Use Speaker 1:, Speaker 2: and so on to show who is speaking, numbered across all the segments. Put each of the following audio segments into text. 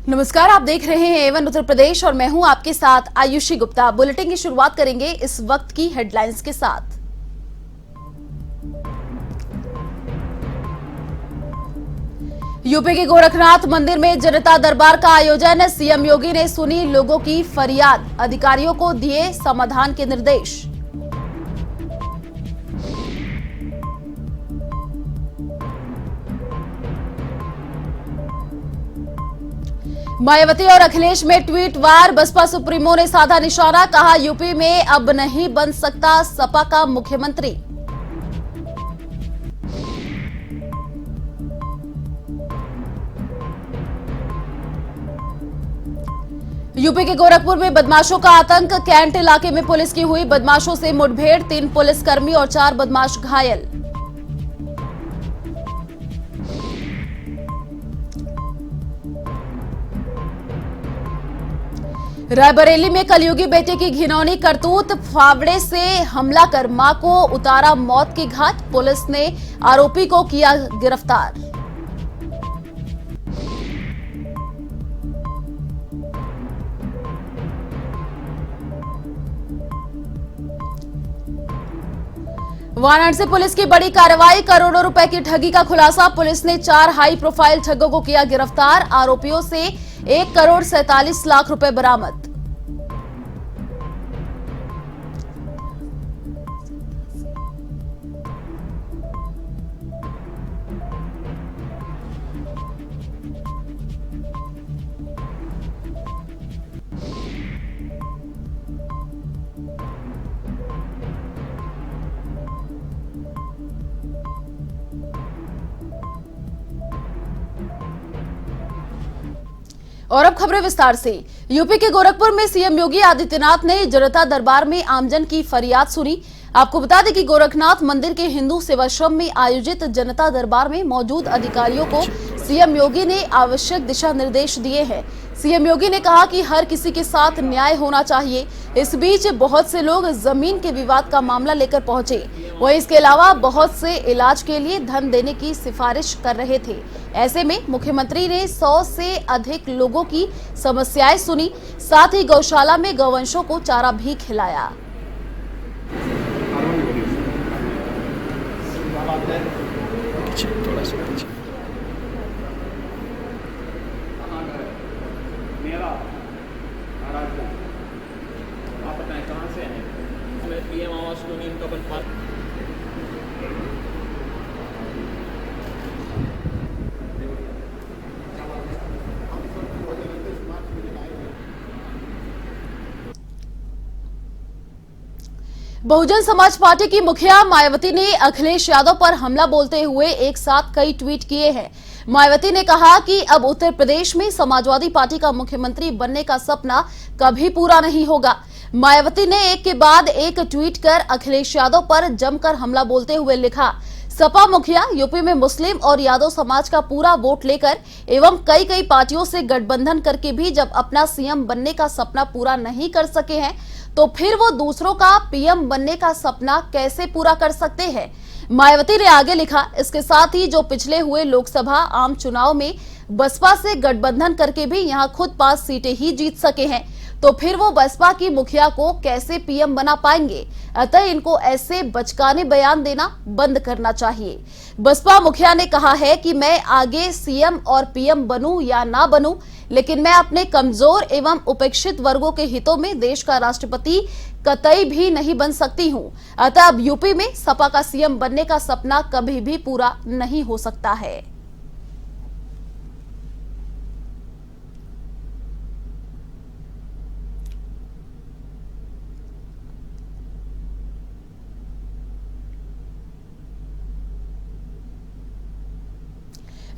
Speaker 1: नमस्कार, आप देख रहे हैं एवन उत्तर प्रदेश और मैं हूं आपके साथ आयुषी गुप्ता। बुलेटिन की शुरुआत करेंगे इस वक्त की हेडलाइंस के साथ। यूपी के गोरखनाथ मंदिर में जनता दरबार का आयोजन। सीएम योगी ने सुनी लोगों की फरियाद, अधिकारियों को दिए समाधान के निर्देश। मायावती और अखिलेश में ट्वीट वार, बसपा सुप्रीमो ने साधा निशाना, कहा यूपी में अब नहीं बन सकता सपा का मुख्यमंत्री। यूपी के गोरखपुर में बदमाशों का आतंक, कैंट इलाके में पुलिस की हुई बदमाशों से मुठभेड़, 3 पुलिसकर्मी और 4 बदमाश घायल। रायबरेली में कलयुगी बेटे की घिनौनी करतूत, फावड़े से हमला कर मां को उतारा मौत की घाट, पुलिस ने आरोपी को किया गिरफ्तार। वाराणसी पुलिस की बड़ी कार्रवाई, करोड़ों रुपए की ठगी का खुलासा, पुलिस ने 4 हाई प्रोफाइल ठगों को किया गिरफ्तार, आरोपियों से 1,47,00,000 रुपए बरामद। और अब खबरें विस्तार से। यूपी के गोरखपुर में सीएम योगी आदित्यनाथ ने जनता दरबार में आमजन की फरियाद सुनी। आपको बता दें कि गोरखनाथ मंदिर के हिंदू सेवाश्रम में आयोजित जनता दरबार में मौजूद अधिकारियों को सीएम योगी ने आवश्यक दिशा निर्देश दिए हैं। सीएम योगी ने कहा कि हर किसी के साथ न्याय होना चाहिए। इस बीच बहुत से लोग जमीन के विवाद का मामला लेकर पहुंचे, वहीं इसके अलावा बहुत से इलाज के लिए धन देने की सिफारिश कर रहे थे। ऐसे में मुख्यमंत्री ने 100 से अधिक लोगों की समस्याएं सुनी, साथ ही गौशाला में गौवंशों को चारा भी खिलाया।
Speaker 2: आप बताएं कहाँ से हैं? मैं पीएम आवास कॉलोनी इनका बन
Speaker 1: बहुजन समाज पार्टी की मुखिया मायावती ने अखिलेश यादव पर हमला बोलते हुए एक साथ कई ट्वीट किए हैं। मायावती ने कहा कि अब उत्तर प्रदेश में समाजवादी पार्टी का मुख्यमंत्री बनने का सपना कभी पूरा नहीं होगा। मायावती ने एक के बाद एक ट्वीट कर अखिलेश यादव पर जमकर हमला बोलते हुए लिखा, सपा मुखिया यूपी में मुस्लिम और यादव समाज का पूरा वोट लेकर एवं कई पार्टियों से गठबंधन करके भी जब अपना सीएम बनने का सपना पूरा नहीं कर सके हैं, तो फिर वो दूसरों का पीएम बनने का सपना कैसे पूरा कर सकते हैं। मायावती ने आगे लिखा, इसके साथ ही जो पिछले हुए लोकसभा आम चुनाव में बसपा से गठबंधन करके भी यहां खुद 5 सीटें ही जीत सके हैं, तो फिर वो बसपा की मुखिया को कैसे पीएम बना पाएंगे। अतः इनको ऐसे बचकाने बयान देना बंद करना चाहिए। बसपा मुखिया ने कहा है कि मैं आगे सीएम और पीएम बनूं या ना बनूं, लेकिन मैं अपने कमजोर एवं उपेक्षित वर्गों के हितों में देश का राष्ट्रपति कतई भी नहीं बन सकती हूं। अतः अब यूपी में सपा का सीएम बनने का सपना कभी भी पूरा नहीं हो सकता है।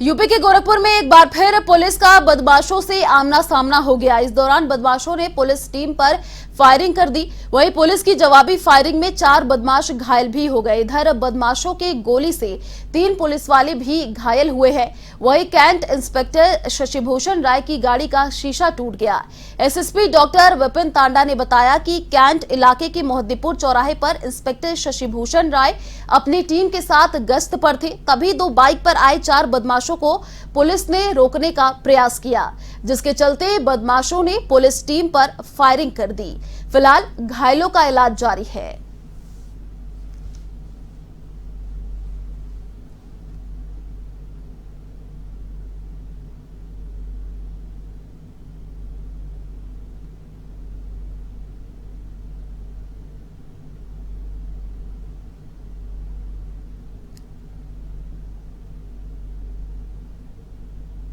Speaker 1: यूपी के गोरखपुर में एक बार फिर पुलिस का बदमाशों से आमना सामना हो गया। इस दौरान बदमाशों ने पुलिस टीम पर फायरिंग कर दी। वहीं पुलिस की जवाबी फायरिंग में 4 बदमाश घायल भी हो गए। इधर बदमाशों के गोली से 3 पुलिस वाले भी घायल हुए हैं। वहीं कैंट इंस्पेक्टर शशिभूषण राय की गाड़ी का शीशा टूट गया। एसएसपी डॉक्टर विपिन तांडा ने बताया कि कैंट इलाके के मोहद्दीपुर चौराहे पर इंस्पेक्टर शशिभूषण राय अपनी टीम के साथ गश्त पर थे, तभी 2 बाइक पर आए 4 बदमाशों को पुलिस ने रोकने का प्रयास किया, जिसके चलते बदमाशों ने पुलिस टीम पर फायरिंग कर दी। फिलहाल घायलों का इलाज जारी है।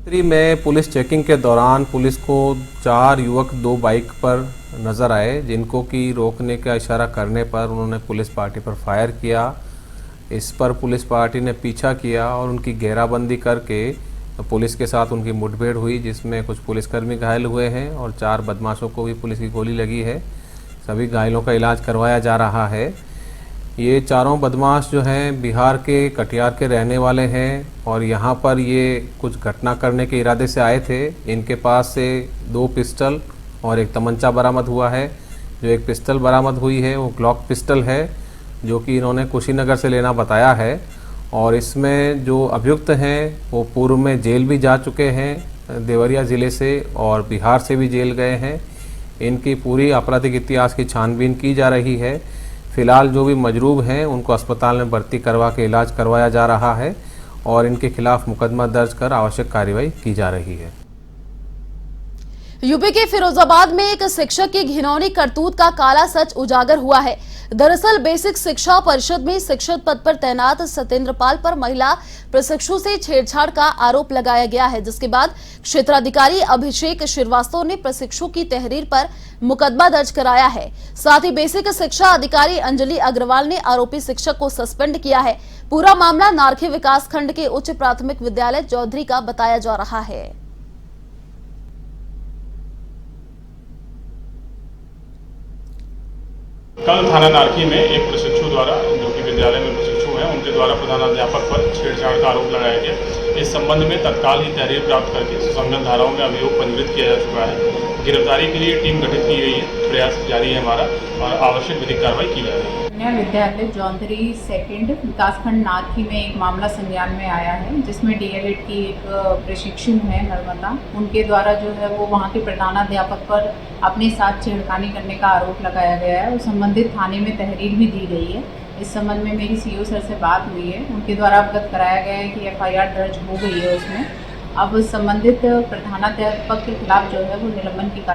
Speaker 3: में पुलिस चेकिंग के दौरान पुलिस को 4 युवक 2 बाइक पर नज़र आए, जिनको कि रोकने का इशारा करने पर उन्होंने पुलिस पार्टी पर फायर किया। इस पर पुलिस पार्टी ने पीछा किया और उनकी घेराबंदी करके पुलिस के साथ उनकी मुठभेड़ हुई, जिसमें कुछ पुलिसकर्मी घायल हुए हैं और 4 बदमाशों को भी पुलिस की गोली लगी है। सभी घायलों का इलाज करवाया जा रहा है। ये चारों बदमाश जो हैं बिहार के कटिहार के रहने वाले हैं और यहाँ पर ये कुछ घटना करने के इरादे से आए थे। इनके पास से 2 पिस्टल और एक तमंचा बरामद हुआ है। जो एक पिस्टल बरामद हुई है वो ग्लॉक पिस्टल है, जो कि इन्होंने कुशीनगर से लेना बताया है। और इसमें जो अभियुक्त हैं वो पूर्व में जेल भी जा चुके हैं, देवरिया ज़िले से और बिहार से भी जेल गए हैं। इनकी पूरी आपराधिक इतिहास की छानबीन की जा रही है। फिलहाल जो भी मजरूब हैं उनको अस्पताल में भर्ती करवा के इलाज करवाया जा रहा है और इनके खिलाफ मुकदमा दर्ज कर आवश्यक कार्रवाई की जा रही है।
Speaker 1: यूपी के फिरोजाबाद में एक शिक्षक की घिनौनी करतूत का काला सच उजागर हुआ है। दरअसल बेसिक शिक्षा परिषद में शिक्षक पद पर तैनात सत्येंद्र पाल पर महिला प्रशिक्षु से छेड़छाड़ का आरोप लगाया गया है, जिसके बाद क्षेत्राधिकारी अभिषेक श्रीवास्तव ने प्रशिक्षु की तहरीर पर मुकदमा दर्ज कराया है। साथ ही बेसिक शिक्षा अधिकारी अंजलि अग्रवाल ने आरोपी शिक्षक को सस्पेंड किया है। पूरा मामला नारखी विकास खंड के उच्च प्राथमिक विद्यालय चौधरी का बताया जा रहा है।
Speaker 4: कल थाना नारखी में एक प्रशिक्षु द्वारा, जो कि विद्यालय में प्रशिक्षु हैं, उनके द्वारा प्रधानाध्यापक पर छेड़छाड़ का आरोप लगाया गया। इस संबंध में तत्काल ही तहरीर प्राप्त करके सुसंगत धाराओं में अभियोग पंजीकृत किया जा चुका है। गिरफ्तारी के लिए टीम गठित की गई है, प्रयास जारी है हमारा और आवश्यक विधिक कार्रवाई की जा रही है।
Speaker 5: विद्यालय चौधरी सेकंड विकासखंड नारखी में एक मामला संज्ञान में आया है, जिसमें डीएलएड की एक प्रशिक्षु है नर्मदा, उनके द्वारा जो है वो वहाँ के प्रधानाध्यापक पर अपने साथ छेड़खानी करने का आरोप लगाया गया है और संबंधित थाने में तहरीर भी दी गई है। इस संबंध में मेरी सीओ सर से बात हुई है, उनके द्वारा अवगत कराया गया है कि एफआईआर दर्ज हो गई है उसमें। अब संबंधित प्रधानाध्यापक के खिलाफ जो है वो निलंबन की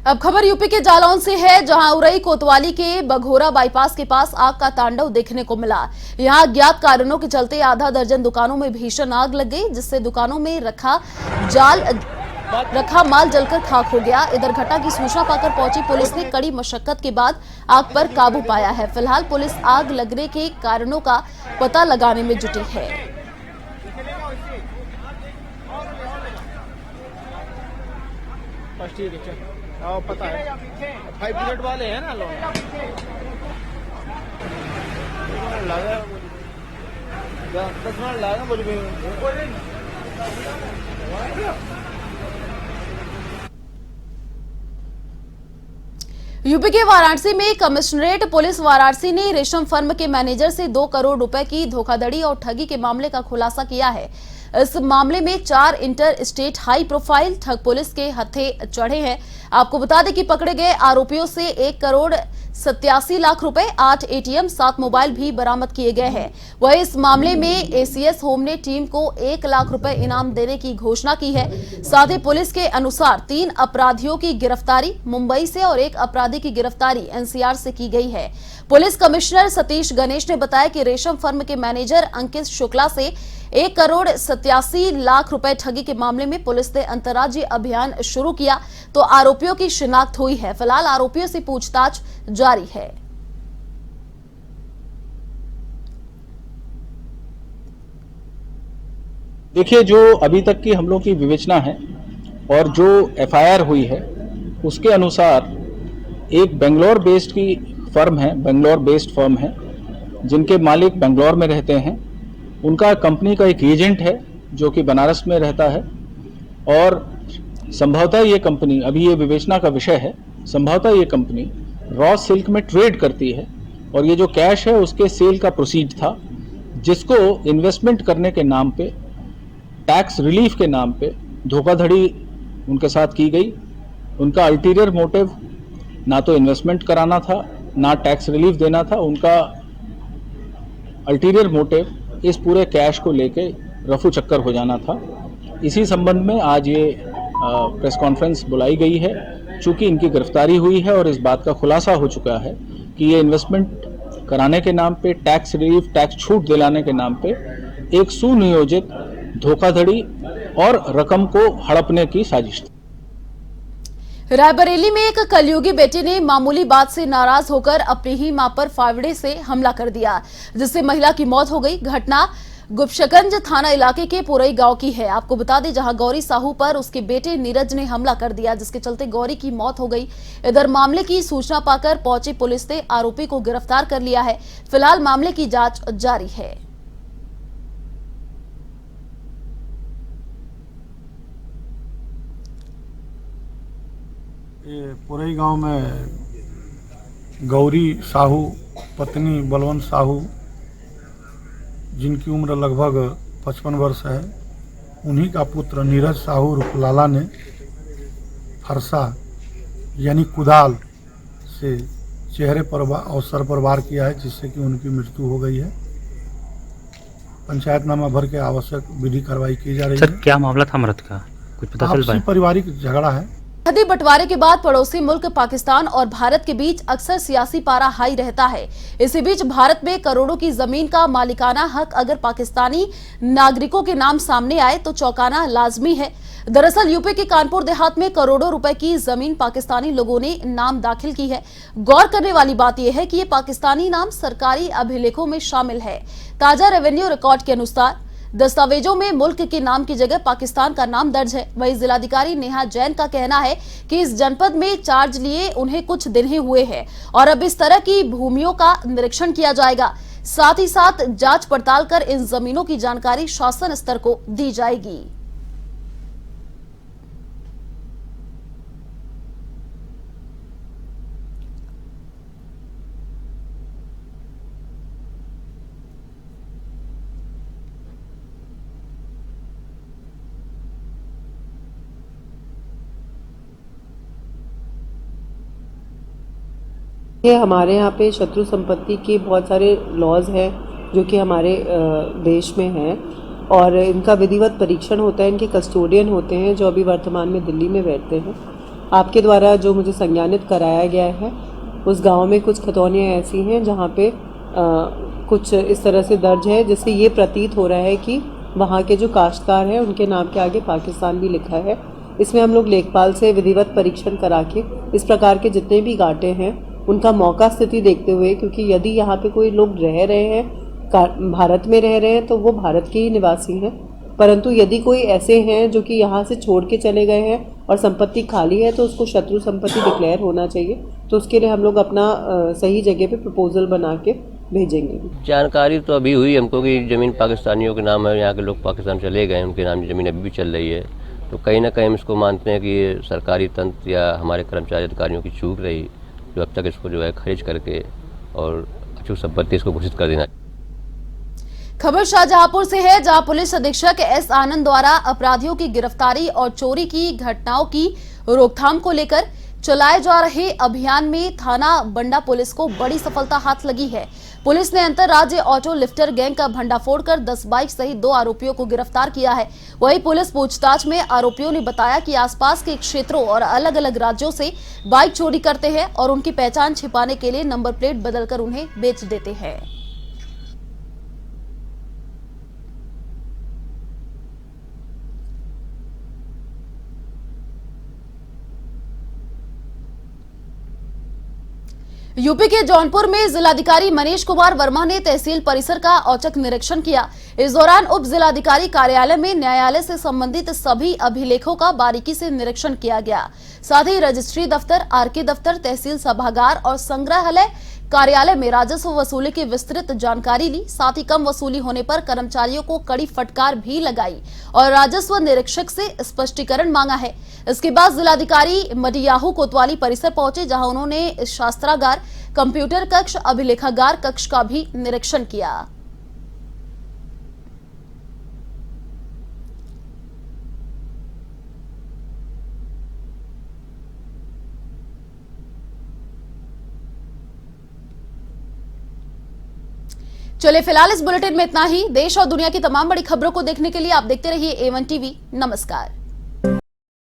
Speaker 1: अब खबर यूपी के जालौन से है, जहां उरई कोतवाली के बघोरा बाईपास के पास आग का तांडव देखने को मिला। यहां अज्ञात कारणों के चलते आधा दर्जन दुकानों में भीषण आग लग गई, जिससे दुकानों में रखा माल जलकर खाक हो गया। इधर घटना की सूचना पाकर पहुंची पुलिस ने कड़ी मशक्कत के बाद आग पर काबू पाया है। फिलहाल पुलिस आग लगने के कारणों का पता लगाने में जुटी है।
Speaker 2: पता है 5 मिनट वाले हैं ना लोग लगा 10 मिनट लगा मुझे।
Speaker 1: यूपी के वाराणसी में कमिश्नरेट पुलिस वाराणसी ने रेशम फर्म के मैनेजर से 2 करोड़ रुपए की धोखाधड़ी और ठगी के मामले का खुलासा किया है। इस मामले में 4 इंटर स्टेट हाई प्रोफाइल ठग पुलिस के हत्थे चढ़े हैं। आपको बता दें कि पकड़े गए आरोपियों से 1 करोड़ 87 लाख रुपए, 8 एटीएम, 7 मोबाइल भी बरामद किए गए हैं। वहीं इस मामले में एसीएस होम ने टीम को 1 लाख रुपए इनाम देने की घोषणा की है। साथ ही पुलिस के अनुसार 3 अपराधियों की गिरफ्तारी मुंबई से और 1 अपराधी की गिरफ्तारी एनसीआर से की गई है। पुलिस कमिश्नर सतीश गणेश ने बताया कि रेशम फर्म के मैनेजर अंकित शुक्ला से 1 करोड़ 87 लाख रुपए ठगी के मामले में पुलिस ने अंतर्राज्यीय अभियान शुरू किया तो आरोपियों की शिनाख्त हुई है। फिलहाल आरोपियों से पूछताछ जारी है।
Speaker 6: देखिए, जो अभी तक की हम लोग की विवेचना है और जो एफआईआर हुई है उसके अनुसार एक बेंगलोर बेस्ड की फर्म है, बेंगलोर बेस्ड फर्म है, जिनके मालिक बेंगलोर में रहते हैं। उनका कंपनी का एक एजेंट है जो कि बनारस में रहता है, और संभवतः ये कंपनी, अभी ये विवेचना का विषय है, संभवतः ये कंपनी रॉ सिल्क में ट्रेड करती है, और ये जो कैश है उसके सेल का प्रोसीड था, जिसको इन्वेस्टमेंट करने के नाम पे, टैक्स रिलीफ के नाम पे धोखाधड़ी उनके साथ की गई। उनका अल्टीरियर मोटिव ना तो इन्वेस्टमेंट कराना था, ना टैक्स रिलीफ देना था। उनका अल्टीरियर मोटिव इस पूरे कैश को लेके रफू चक्कर हो जाना था। इसी संबंध में आज ये प्रेस कॉन्फ्रेंस बुलाई गई है। चूंकि इनकी गिरफ्तारी हुई है और इस बात का खुलासा हो चुका है कि ये इन्वेस्टमेंट कराने के नाम पे, टैक्स रिलीफ, टैक्स छूट दिलाने के नाम पे एक सुनियोजित धोखाधड़ी और रकम को हड़पने की साजिश थी।
Speaker 1: रायबरेली में एक कलयुगी बेटे ने मामूली बात से नाराज होकर अपनी ही मां पर फावड़े से हमला कर दिया, जिससे महिला की मौत हो गई। घटना गुप्शगंज थाना इलाके के पुरई गांव की है। आपको बता दें, जहां गौरी साहू पर उसके बेटे नीरज ने हमला कर दिया, जिसके चलते गौरी की मौत हो गई। इधर मामले की सूचना पाकर पहुंची पुलिस ने आरोपी को गिरफ्तार कर लिया है। फिलहाल मामले की जांच जारी है।
Speaker 7: ये पुरई गांव में गौरी साहू पत्नी बलवंत साहू, जिनकी उम्र लगभग 55 वर्ष है, उन्हीं का पुत्र नीरज साहू उर्फ लाला ने फरसा यानी कुदाल से चेहरे पर और सर पर वार किया है, जिससे कि उनकी मृत्यु हो गई है। पंचायतनामा भर के आवश्यक विधि कार्रवाई की जा रही है।
Speaker 8: सर, क्या मामला था मृत का, कुछ पता चल पाया?
Speaker 7: पारिवारिक झगड़ा है।
Speaker 1: सरहदी बंटवारे के बाद पड़ोसी मुल्क पाकिस्तान और भारत के बीच अक्सर सियासी पारा हाई रहता है। इसी बीच भारत में करोड़ों की जमीन का मालिकाना हक अगर पाकिस्तानी नागरिकों के नाम सामने आए तो चौंकाना लाजमी है। दरअसल यूपी के कानपुर देहात में करोड़ों रुपए की जमीन पाकिस्तानी लोगों ने नाम दाखिल की है। गौर करने वाली बात यह है कि ये पाकिस्तानी नाम सरकारी अभिलेखों में शामिल है। ताजा रेवेन्यू रिकॉर्ड के अनुसार दस्तावेजों में मुल्क के नाम की जगह पाकिस्तान का नाम दर्ज है। वहीं जिलाधिकारी नेहा जैन का कहना है कि इस जनपद में चार्ज लिए उन्हें कुछ दिन ही हुए हैं और अब इस तरह की भूमियों का निरीक्षण किया जाएगा। साथ ही साथ जांच पड़ताल कर इन जमीनों की जानकारी शासन स्तर को दी जाएगी।
Speaker 9: हमारे यहाँ पे शत्रु संपत्ति के बहुत सारे लॉज हैं जो कि हमारे देश में हैं और इनका विधिवत परीक्षण होता है। इनके कस्टोडियन होते हैं जो अभी वर्तमान में दिल्ली में बैठते हैं। आपके द्वारा जो मुझे संज्ञानित कराया गया है, उस गांव में कुछ खतौनियाँ ऐसी हैं जहाँ पे कुछ इस तरह से दर्ज है जिससे ये प्रतीत हो रहा है कि वहाँ के जो काश्तकार हैं उनके नाम के आगे पाकिस्तान भी लिखा है। इसमें हम लोग लेखपाल से विधिवत परीक्षण करा के इस प्रकार के जितने भी गाटे हैं उनका मौका स्थिति देखते हुए, क्योंकि यदि यहाँ पे कोई लोग रह रहे हैं, भारत में रह रहे हैं, तो वो भारत के ही निवासी हैं, परंतु यदि कोई ऐसे हैं जो कि यहाँ से छोड़ के चले गए हैं और संपत्ति खाली है तो उसको शत्रु संपत्ति डिक्लेयर होना चाहिए। तो उसके लिए हम लोग अपना सही जगह पे प्रपोजल बना के भेजेंगे।
Speaker 10: जानकारी तो अभी हुई हमको कि ज़मीन पाकिस्तानियों के नाम है, यहाँ के लोग पाकिस्तान चले गए, उनके नाम की ज़मीन अभी भी चल रही है। तो कहीं ना कहीं हम इसको मानते हैं कि ये सरकारी तंत्र या हमारे कर्मचारी अधिकारियों की चूक रही, जो अब तक इसको जो है खारिज करके और अचूक संपत्ति इसको घोषित कर देना।
Speaker 1: खबर शाहजहांपुर से है, जहां पुलिस अधीक्षक एस आनंद द्वारा अपराधियों की गिरफ्तारी और चोरी की घटनाओं की रोकथाम को लेकर चलाए जा रहे अभियान में थाना बंडा पुलिस को बड़ी सफलता हाथ लगी है। पुलिस ने अंतरराज्य ऑटो लिफ्टर गैंग का भंडाफोड़ कर 10 बाइक सहित 2 आरोपियों को गिरफ्तार किया है। वहीं पुलिस पूछताछ में आरोपियों ने बताया कि आसपास के क्षेत्रों और अलग अलग राज्यों से बाइक चोरी करते हैं और उनकी पहचान छिपाने के लिए नंबर प्लेट बदलकर उन्हें बेच देते हैं। यूपी के जौनपुर में जिलाधिकारी मनीष कुमार वर्मा ने तहसील परिसर का औचक निरीक्षण किया। इस दौरान उप जिलाधिकारी कार्यालय में न्यायालय से संबंधित सभी अभिलेखों का बारीकी से निरीक्षण किया गया। साथ ही रजिस्ट्री दफ्तर, आरके दफ्तर, तहसील सभागार और संग्रहालय कार्यालय में राजस्व वसूली की विस्तृत जानकारी ली। साथ ही कम वसूली होने पर कर्मचारियों को कड़ी फटकार भी लगाई और राजस्व निरीक्षक से स्पष्टीकरण मांगा है। इसके बाद जिलाधिकारी मडियाहू कोतवाली परिसर पहुंचे, जहां उन्होंने शास्त्रागार, कंप्यूटर कक्ष, अभिलेखागार कक्ष का भी निरीक्षण किया। चलिए फिलहाल इस बुलेटिन में इतना ही। देश और दुनिया की तमाम बड़ी खबरों को देखने के लिए आप देखते रहिए A1 TV। नमस्कार।